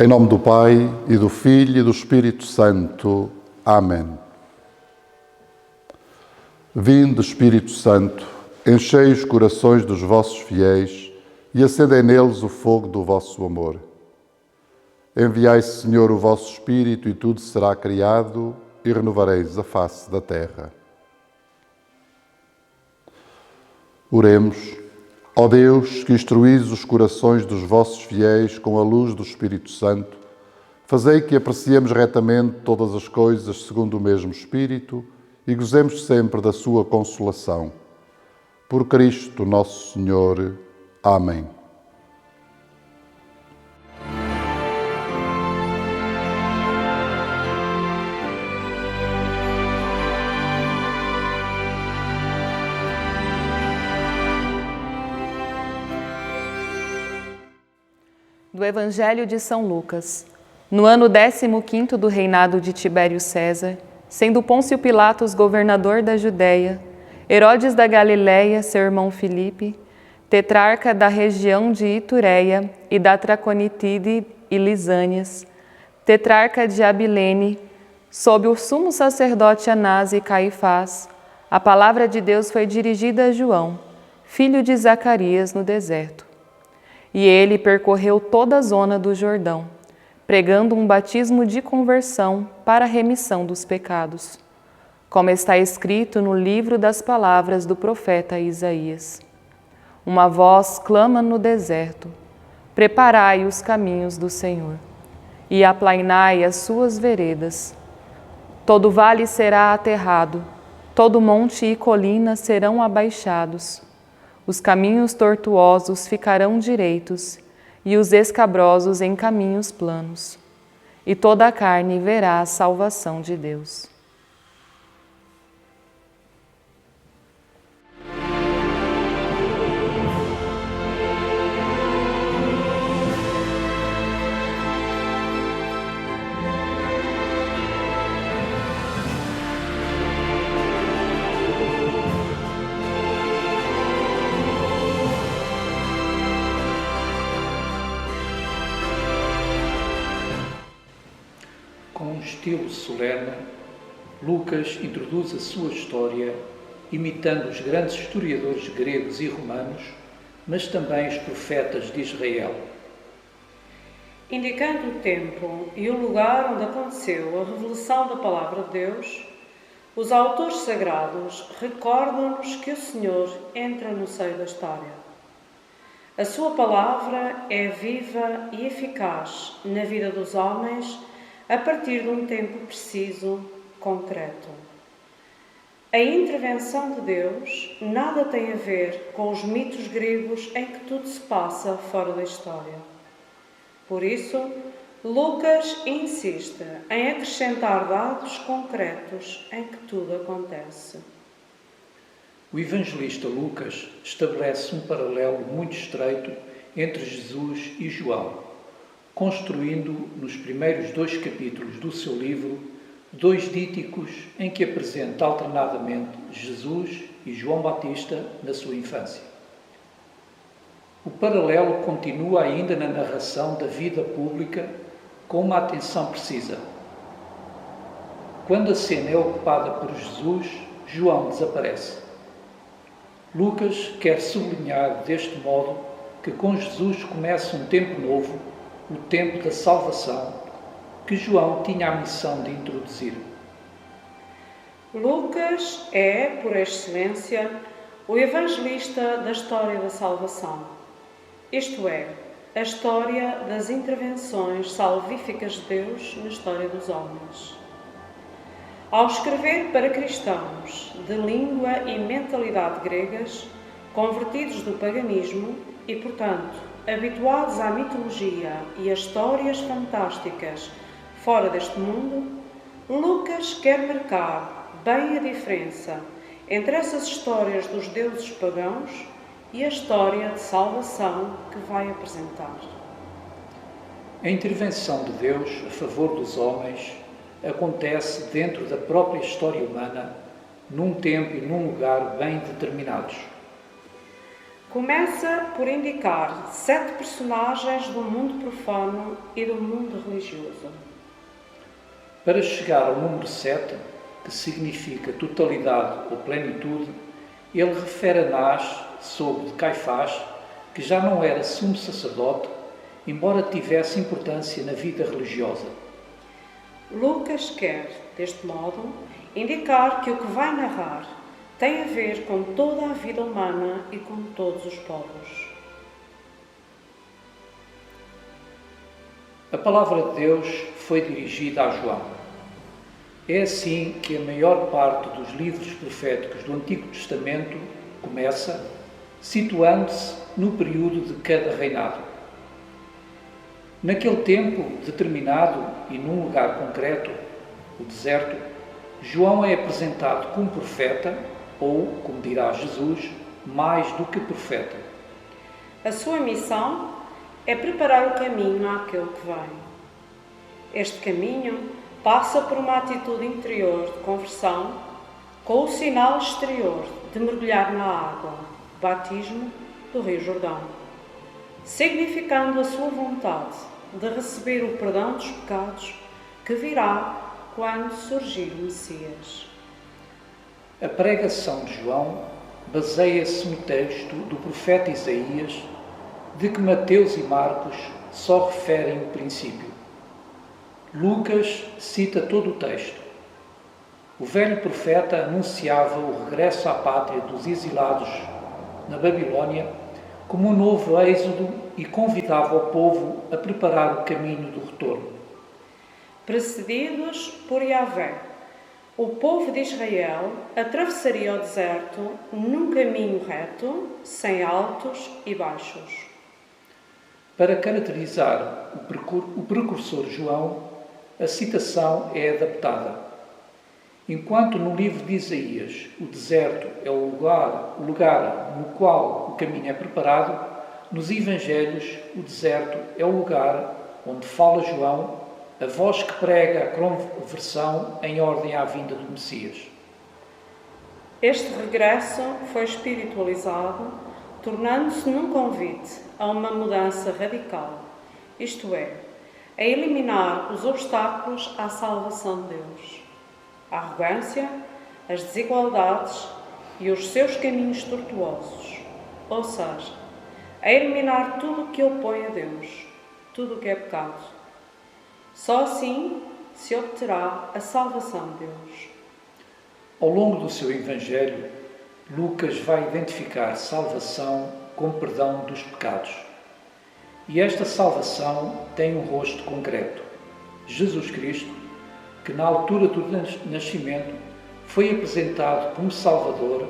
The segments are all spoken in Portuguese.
Em nome do Pai, e do Filho, e do Espírito Santo. Amém. Vinde, Espírito Santo, enchei os corações dos vossos fiéis e acendei neles o fogo do vosso amor. Enviai, Senhor, o vosso Espírito e tudo será criado e renovareis a face da terra. Oremos. Ó Deus, que instruís os corações dos vossos fiéis com a luz do Espírito Santo, fazei que apreciemos retamente todas as coisas segundo o mesmo Espírito e gozemos sempre da sua consolação. Por Cristo nosso Senhor. Amém. Do Evangelho de São Lucas. No ano 15º do reinado de Tibério César, sendo Pôncio Pilatos governador da Judéia, Herodes da Galiléia, seu irmão Filipe, tetrarca da região de Itureia e da Traconitide e Lisânias, tetrarca de Abilene, sob o sumo sacerdote Anás e Caifás, a palavra de Deus foi dirigida a João, filho de Zacarias, no deserto. E ele percorreu toda a zona do Jordão, pregando um batismo de conversão para a remissão dos pecados, como está escrito no livro das palavras do profeta Isaías. Uma voz clama no deserto: preparai os caminhos do Senhor, e aplainai as suas veredas. Todo vale será aterrado, todo monte e colina serão abaixados. Os caminhos tortuosos ficarão direitos, e os escabrosos em caminhos planos. E toda a carne verá a salvação de Deus. Com um estilo solene, Lucas introduz a sua história imitando os grandes historiadores gregos e romanos, mas também os profetas de Israel. Indicando o tempo e o lugar onde aconteceu a revelação da Palavra de Deus, os autores sagrados recordam-nos que o Senhor entra no seio da história. A sua palavra é viva e eficaz na vida dos homens a partir de um tempo preciso, concreto. A intervenção de Deus nada tem a ver com os mitos gregos em que tudo se passa fora da história. Por isso, Lucas insiste em acrescentar dados concretos em que tudo acontece. O evangelista Lucas estabelece um paralelo muito estreito entre Jesus e João, construindo, nos primeiros 2 capítulos do seu livro, 2 díticos em que apresenta alternadamente Jesus e João Batista na sua infância. O paralelo continua ainda na narração da vida pública com uma atenção precisa. Quando a cena é ocupada por Jesus, João desaparece. Lucas quer sublinhar deste modo que com Jesus começa um tempo novo, o tempo da salvação, que João tinha a missão de introduzir. Lucas é, por excelência, o evangelista da história da salvação, isto é, a história das intervenções salvíficas de Deus na história dos homens. Ao escrever para cristãos de língua e mentalidade gregas, convertidos do paganismo e, portanto, habituados à mitologia e a histórias fantásticas fora deste mundo, Lucas quer marcar bem a diferença entre essas histórias dos deuses pagãos e a história de salvação que vai apresentar. A intervenção de Deus a favor dos homens acontece dentro da própria história humana, num tempo e num lugar bem determinados. Começa por indicar 7 personagens do mundo profano e do mundo religioso. Para chegar ao número 7, que significa totalidade ou plenitude, ele refere Anás, sogro de Caifás, que já não era sumo sacerdote, embora tivesse importância na vida religiosa. Lucas quer, deste modo, indicar que o que vai narrar tem a ver com toda a vida humana e com todos os povos. A palavra de Deus foi dirigida a João. É assim que a maior parte dos livros proféticos do Antigo Testamento começa, situando-se no período de cada reinado. Naquele tempo determinado e num lugar concreto, o deserto, João é apresentado como profeta, ou, como dirá Jesus, mais do que profeta. A sua missão é preparar o caminho àquele que vem. Este caminho passa por uma atitude interior de conversão, com o sinal exterior de mergulhar na água, batismo do Rio Jordão, significando a sua vontade de receber o perdão dos pecados que virá quando surgir o Messias. A pregação de João baseia-se no texto do profeta Isaías, de que Mateus e Marcos só referem o princípio. Lucas cita todo o texto. O velho profeta anunciava o regresso à pátria dos exilados na Babilônia como um novo êxodo e convidava o povo a preparar o caminho do retorno. Precedidos por Yahvé, o povo de Israel atravessaria o deserto num caminho reto, sem altos e baixos. Para caracterizar o precursor João, a citação é adaptada. Enquanto no livro de Isaías o deserto é o lugar no qual o caminho é preparado, nos Evangelhos o deserto é o lugar onde fala João, a voz que prega a conversão em ordem à vinda do Messias. Este regresso foi espiritualizado, tornando-se num convite a uma mudança radical, isto é, a eliminar os obstáculos à salvação de Deus, a arrogância, as desigualdades e os seus caminhos tortuosos, ou seja, a eliminar tudo o que opõe a Deus, tudo o que é pecado. Só assim se obterá a salvação de Deus. Ao longo do seu Evangelho, Lucas vai identificar salvação com perdão dos pecados. E esta salvação tem um rosto concreto. Jesus Cristo, que na altura do nascimento foi apresentado como Salvador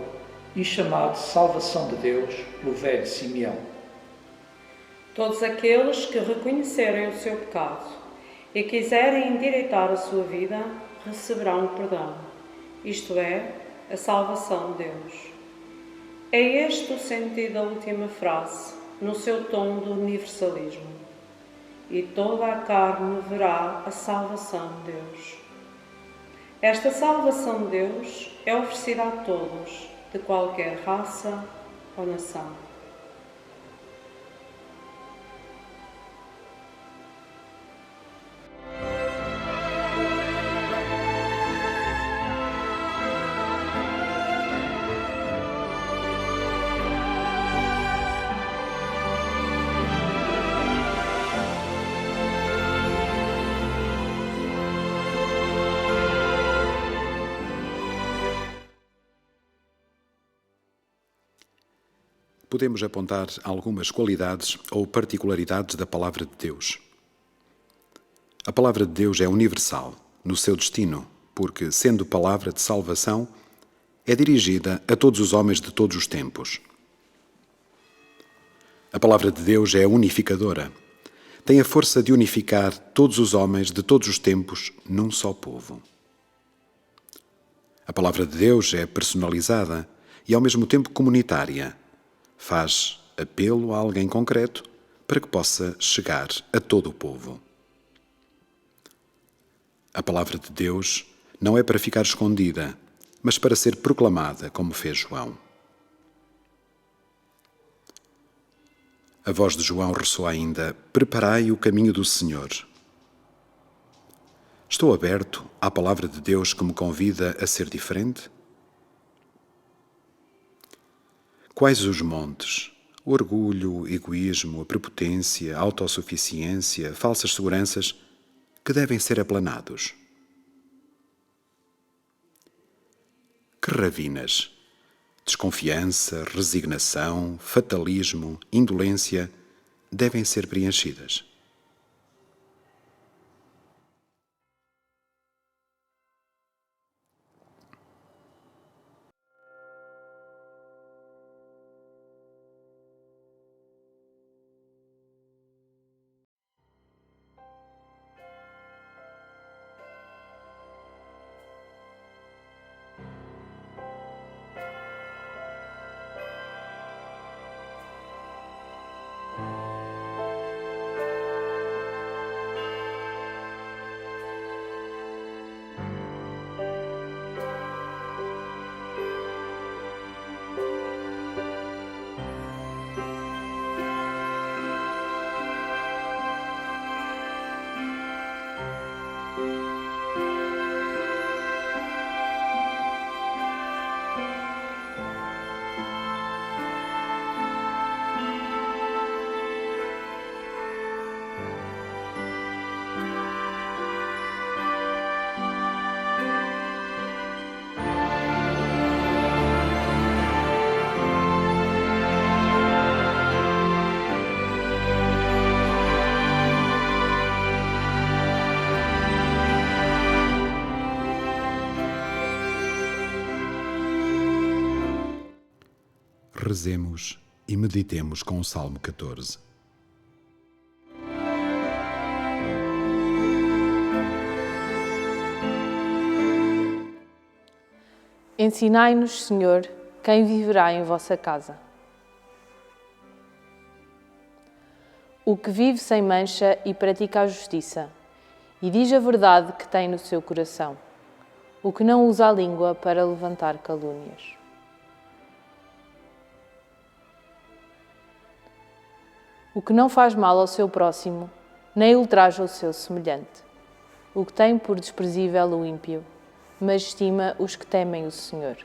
e chamado Salvação de Deus pelo velho Simeão. Todos aqueles que reconhecerem o seu pecado e quiserem endireitar a sua vida, receberão o perdão, isto é, a salvação de Deus. É este o sentido da última frase, no seu tom de universalismo. E toda a carne verá a salvação de Deus. Esta salvação de Deus é oferecida a todos, de qualquer raça ou nação. Podemos apontar algumas qualidades ou particularidades da Palavra de Deus. A Palavra de Deus é universal no seu destino, porque, sendo palavra de salvação, é dirigida a todos os homens de todos os tempos. A Palavra de Deus é unificadora. Tem a força de unificar todos os homens de todos os tempos num só povo. A Palavra de Deus é personalizada e, ao mesmo tempo, comunitária. Faz apelo a alguém concreto para que possa chegar a todo o povo. A palavra de Deus não é para ficar escondida, mas para ser proclamada, como fez João. A voz de João ressoa ainda: preparai o caminho do Senhor. Estou aberto à palavra de Deus que me convida a ser diferente? Quais os montes? O orgulho, o egoísmo, a prepotência, a autossuficiência, falsas seguranças que devem ser aplanados? Que ravinas? Desconfiança, resignação, fatalismo, indolência devem ser preenchidas. Rezemos e meditemos com o Salmo 14. Ensinai-nos, Senhor, quem viverá em vossa casa. O que vive sem mancha e pratica a justiça, e diz a verdade que tem no seu coração, o que não usa a língua para levantar calúnias. O que não faz mal ao seu próximo, nem ultraja o seu semelhante. O que tem por desprezível o ímpio, mas estima os que temem o Senhor.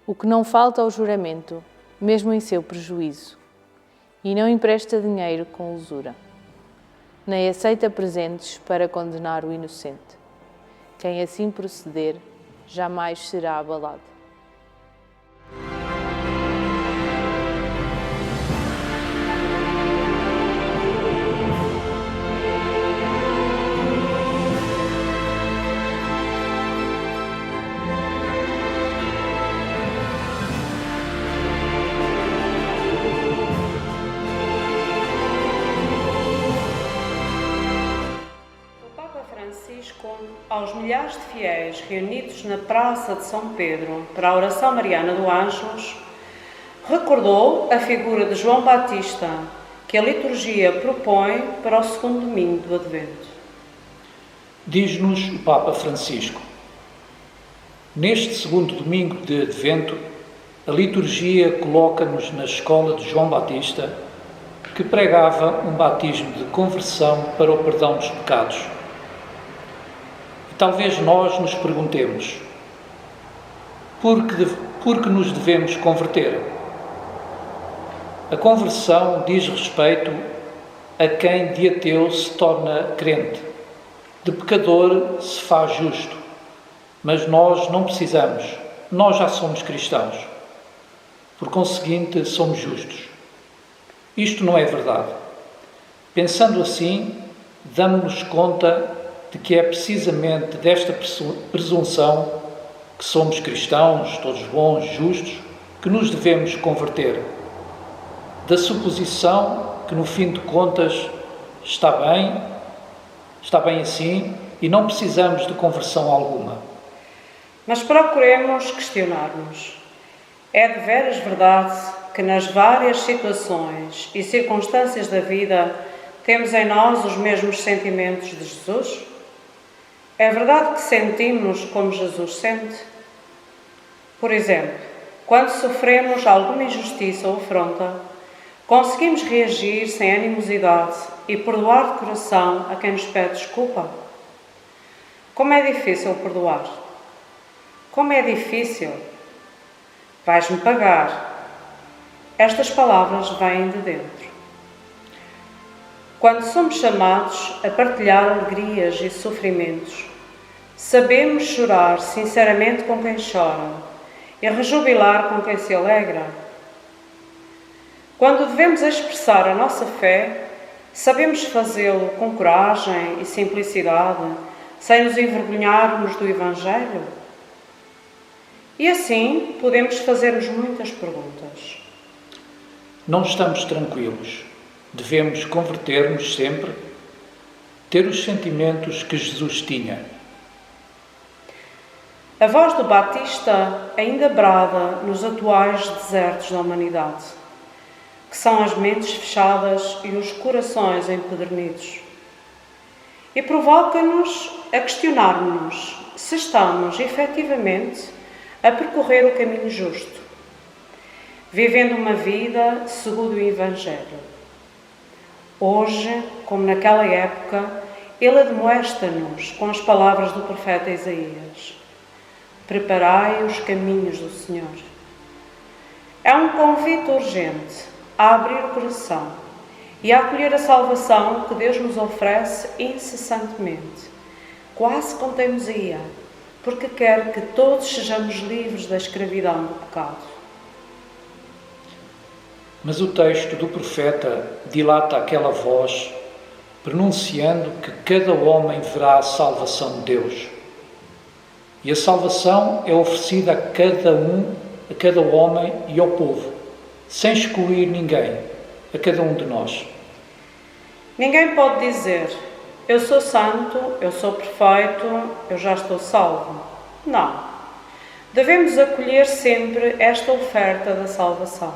O que não falta ao juramento, mesmo em seu prejuízo, e não empresta dinheiro com usura, nem aceita presentes para condenar o inocente. Quem assim proceder, jamais será abalado. Aos milhares de fiéis reunidos na Praça de São Pedro para a oração mariana do Ângelus, recordou a figura de João Batista, que a liturgia propõe para o segundo domingo do Advento. Diz-nos o Papa Francisco: neste segundo domingo de Advento, a liturgia coloca-nos na escola de João Batista, que pregava um batismo de conversão para o perdão dos pecados. Talvez nós nos perguntemos: por que nos devemos converter? A conversão diz respeito a quem de ateu se torna crente, de pecador se faz justo. Mas nós não precisamos, nós já somos cristãos. Por conseguinte, somos justos. Isto não é verdade. Pensando assim, damos-nos conta de que é precisamente desta presunção que somos cristãos, todos bons, justos, que nos devemos converter. Da suposição que, no fim de contas, está bem assim e não precisamos de conversão alguma. Mas procuremos questionar-nos. É de veras verdade que nas várias situações e circunstâncias da vida temos em nós os mesmos sentimentos de Jesus? É verdade que sentimos como Jesus sente? Por exemplo, quando sofremos alguma injustiça ou afronta, conseguimos reagir sem animosidade e perdoar de coração a quem nos pede desculpa? Como é difícil perdoar? Como é difícil? Vais-me pagar. Estas palavras vêm de dentro. Quando somos chamados a partilhar alegrias e sofrimentos, sabemos chorar sinceramente com quem chora e rejubilar com quem se alegra. Quando devemos expressar a nossa fé, sabemos fazê-lo com coragem e simplicidade, sem nos envergonharmos do Evangelho? E assim podemos fazer-nos muitas perguntas. Não estamos tranquilos. Devemos converter-nos sempre, ter os sentimentos que Jesus tinha. A voz do Batista ainda brada nos atuais desertos da humanidade, que são as mentes fechadas e os corações empedernidos. E provoca-nos a questionarmos-nos se estamos, efetivamente, a percorrer o caminho justo, vivendo uma vida segundo o Evangelho. Hoje, como naquela época, ele admoesta-nos com as palavras do profeta Isaías: preparai os caminhos do Senhor. É um convite urgente a abrir o coração e a acolher a salvação que Deus nos oferece incessantemente, quase com teimosia, porque quer que todos sejamos livres da escravidão do pecado. Mas o texto do profeta dilata aquela voz, pronunciando que cada homem verá a salvação de Deus. E a salvação é oferecida a cada homem e ao povo, sem excluir ninguém, a cada um de nós. Ninguém pode dizer: eu sou santo, eu sou perfeito, eu já estou salvo. Não. Devemos acolher sempre esta oferta da salvação.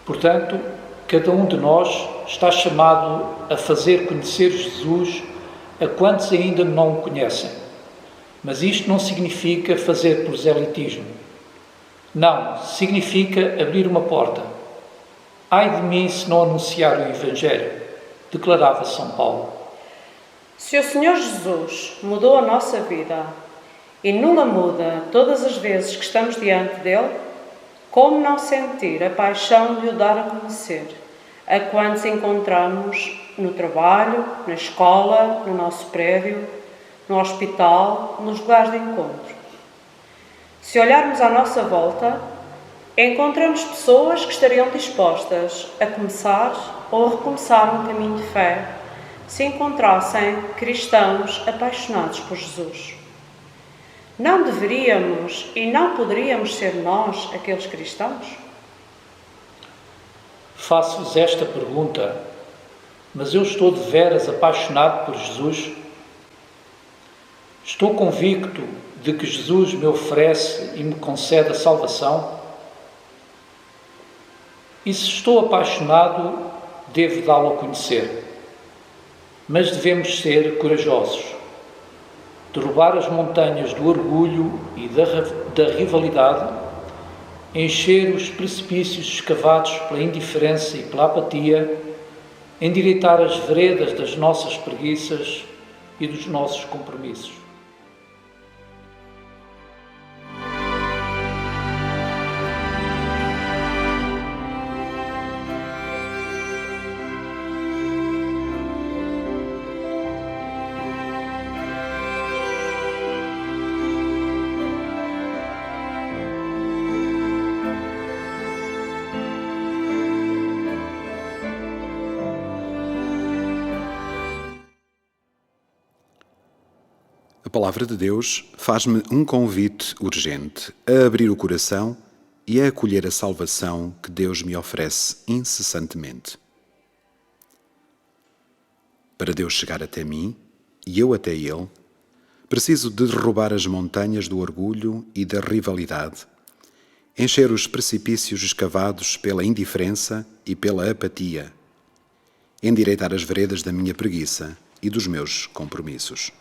Portanto, cada um de nós está chamado a fazer conhecer Jesus a quantos ainda não o conhecem. Mas isto não significa fazer proselitismo. Não, significa abrir uma porta. Ai de mim se não anunciar o Evangelho, declarava São Paulo. Se o Senhor Jesus mudou a nossa vida e nula muda todas as vezes que estamos diante dele, como não sentir a paixão de o dar a conhecer a quantos encontramos no trabalho, na escola, no nosso prédio, no hospital, nos lugares de encontro? Se olharmos à nossa volta, encontramos pessoas que estariam dispostas a começar ou a recomeçar um caminho de fé se encontrassem cristãos apaixonados por Jesus. Não deveríamos e não poderíamos ser nós aqueles cristãos? Faço-vos esta pergunta, mas eu estou de veras apaixonado por Jesus? Estou convicto de que Jesus me oferece e me concede a salvação? E se estou apaixonado, devo dá-lo a conhecer. Mas devemos ser corajosos, derrubar as montanhas do orgulho e da rivalidade, encher os precipícios escavados pela indiferença e pela apatia, endireitar as veredas das nossas preguiças e dos nossos compromissos. A palavra de Deus faz-me um convite urgente a abrir o coração e a acolher a salvação que Deus me oferece incessantemente. Para Deus chegar até mim e eu até Ele, preciso de derrubar as montanhas do orgulho e da rivalidade, encher os precipícios escavados pela indiferença e pela apatia, endireitar as veredas da minha preguiça e dos meus compromissos.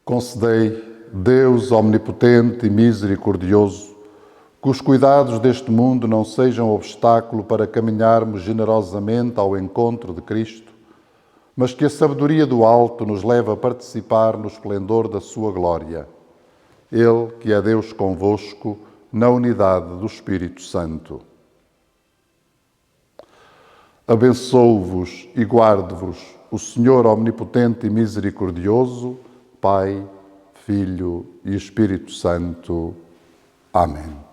Concedei, Deus omnipotente e misericordioso, que os cuidados deste mundo não sejam obstáculo para caminharmos generosamente ao encontro de Cristo, mas que a sabedoria do alto nos leve a participar no esplendor da sua glória. Ele, que é Deus convosco, na unidade do Espírito Santo. Abençoe-vos e guarde-vos o Senhor omnipotente e misericordioso, Pai, Filho e Espírito Santo. Amém.